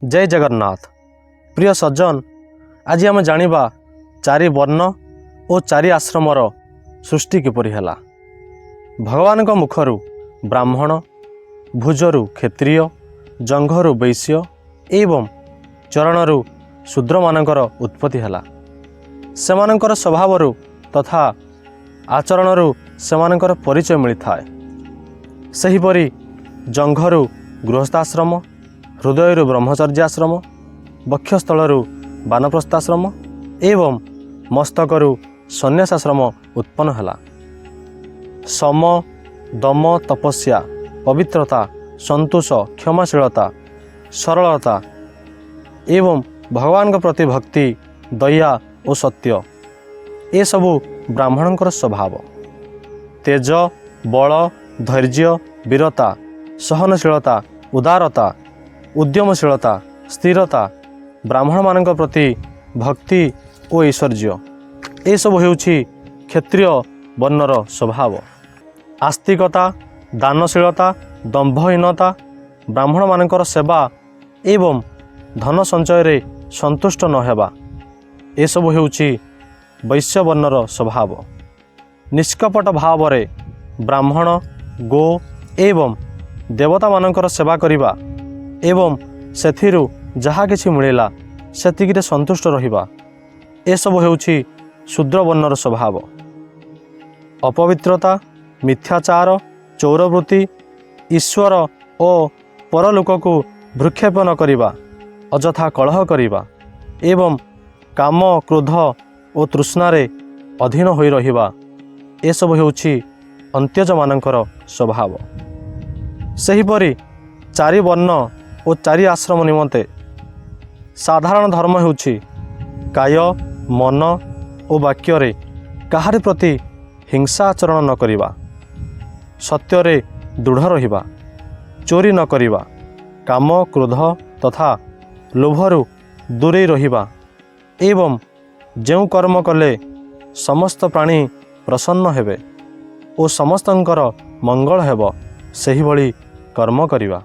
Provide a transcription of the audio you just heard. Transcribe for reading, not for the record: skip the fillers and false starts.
जय जगन्नाथ। प्रिय सज्जन, आज आम जानिबा चारि वर्ण और चारि आश्रमर सृष्टि किपरि हला। भगवान मुखरु ब्राह्मण, भुजरु क्षत्रिय, जंघरु वैश्य एवं चरणरु शूद्र मानकर उत्पत्ति हला। सेमानकर स्वभावरु तथा आचरणरु सेमानकर परिचय मिलिथाए। सेहिपरि जंघरु गृहस्थाश्रम, हृदयरु ब्रह्मचर्याश्रम, वक्षस्थलरु वानप्रस्थाश्रम एवं मस्तकरु सन्यासाश्रम उत्पन्न हला। सम, दम, तपस्या, पवित्रता, संतोष, क्षमाशीलता, सरलता एवं भगवान के प्रति भक्ति, दया और सत्य ये सबू ब्राह्मणकर स्वभाव। तेज, बल, धैर्य, वीरता, सहनशीलता, उदारता, उद्यमशीलता, स्थिरता, ब्राह्मण मान प्रति भक्ति और ऐश्वर्य ये सब हेउछि क्षत्रिय वर्णर स्वभाव। आस्तिकता, दानशीलता, दंभहीनता, ब्राह्मण मानकर सेवा एवं धन संचय संतुष्ट न हेबा ये सब हेउछि वैश्य वर्णर स्वभाव। निष्कपट भाव रे ब्राह्मण, गो एवं देवता मानकर सेवा करिबा एवं सेथिरु जहा किछि मिलिला सेतिकिरे संतुष्ट रहिबा ए सब हेउछि शूद्र वर्णर स्वभाव। अपवित्रता, मिथ्याचार, चौरवृत्ति, ईश्वर और परलोक को भ्रूक्षेप न करिबा, अजथा कलह करिबा एवं काम, क्रोध और तृष्णारे अधीन होई रहिबा ए सब हेउछि अंत्यज मानकर स्वभाव। सेहिपरि चारि वर्ण और चारि आश्रम निमंते साधारण धर्म हेउछि काय, मन और वाक्य काहारि प्रति हिंसा आचरण न करिबा, सत्य दृढ़ रहिबा, चोरी न करिबा, काम, क्रोध तथा लोभरु दूरे रहिबा एवं जो कर्म कले समस्त प्राणी प्रसन्न हेबे और समस्तंकर मंगल हेब सेहि भली कर्म करिबा।